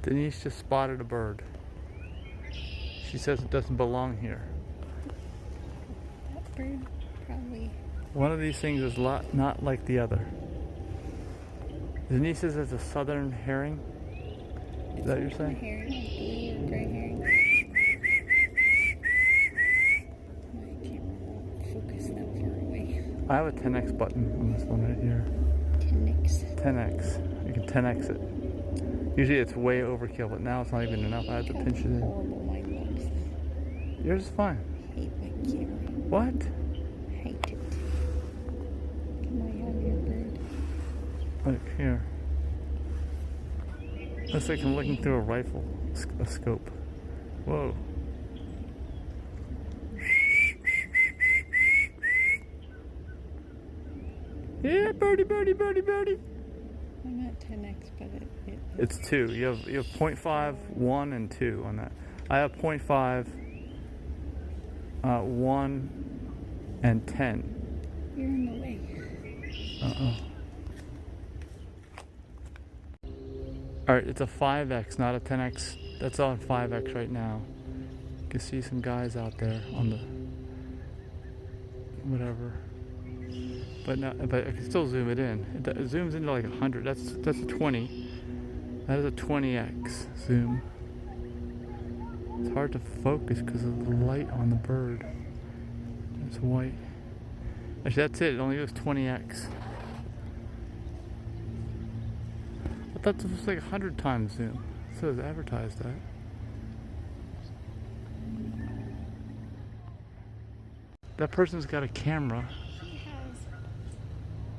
Denise just spotted a bird. She says it doesn't belong here. That bird probably... One of these things is not like the other. Denise says it's a southern herring. Is that what you're saying? Herring, blue or gray herring. My camera won't focus that far away. I have a 10x button on this one right here. 10x. 10x. You can 10x it. Usually it's way overkill, but now it's not even enough. I have to pinch it in. Horrible mine looks. Yours is fine. I hate my camera. What? I hate it. Can I have your bird? Look here. Looks like I'm looking through a rifle, a scope. Whoa. Yeah, birdie, birdie, birdie, birdie. I'm at 10x, but it's 2. You have 0.5, 1, and 2 on that. I have 0.5, 1, and 10. You're in the way. Alright, it's a 5x, not a 10x. That's on 5x right now. You can see some guys out there on the whatever. But I can still zoom it in. It zooms into like 100. That's a 20. That is a 20x zoom. It's hard to focus because of the light on the bird. It's white. Actually, that's it. It only goes 20x. I thought this was like 100 times zoom. So it's advertised that. That person's got a camera.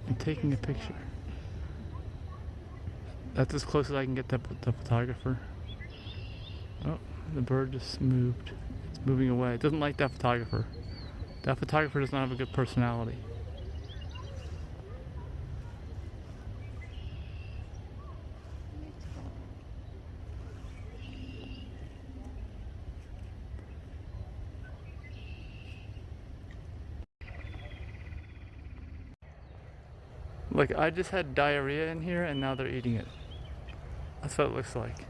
I'm taking a picture. That's as close as I can get to the photographer. Oh, the bird just moved. It's moving away. It doesn't like that photographer. That photographer does not have a good personality. Look, I just had diarrhea in here and now they're eating it. That's what it looks like.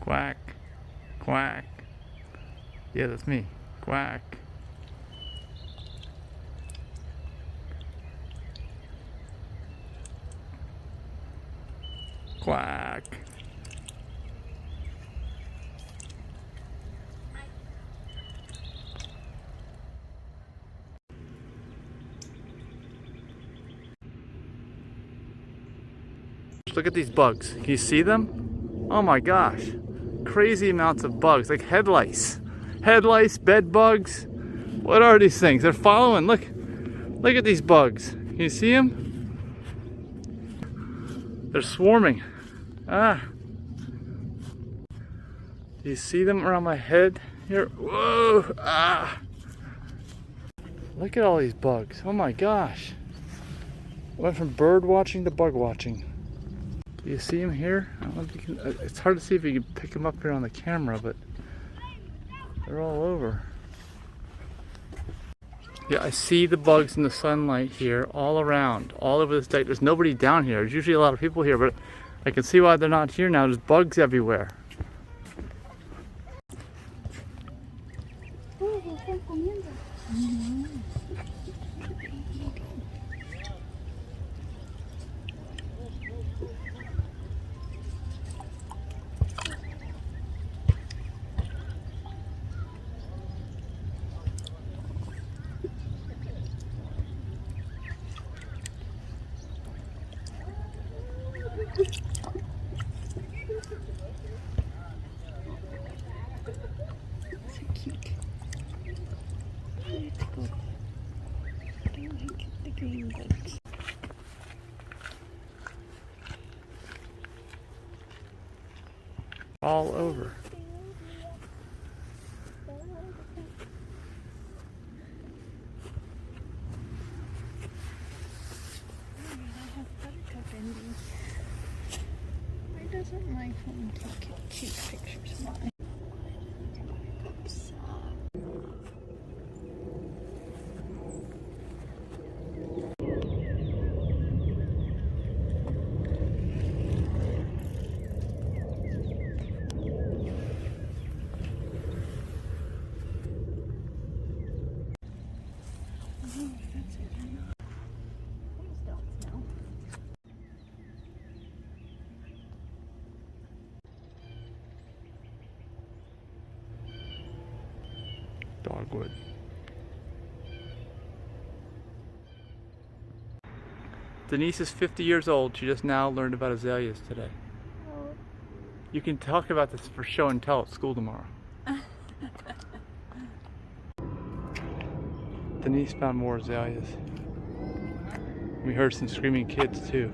Quack, quack. Yeah, that's me. Quack. Quack. Look at these bugs. Can you see them? Oh my gosh. Crazy amounts of bugs, like head lice. Head lice, bed bugs. What are these things? They're following. Look at these bugs. Can you see them? They're swarming. Ah. Do you see them around my head here? Whoa. Ah. Look at all these bugs. Oh my gosh. Went from bird watching to bug watching. Do you see him here? I don't know if you can, it's hard to see if you can pick him up here on the camera, but they're all over. Yeah, I see the bugs in the sunlight here all around, all over this deck. There's nobody down here. There's usually a lot of people here, but I can see why they're not here now. There's bugs everywhere. So cute. Let's go. I don't like the green bugs. All over. I have ButterCup ending. Why doesn't my phone take cute pictures? Why? dogwood. Denise is 50 years old. She just now learned about azaleas today. Oh. You can talk about this for show and tell at school tomorrow. Denise found more azaleas. We heard some screaming kids too.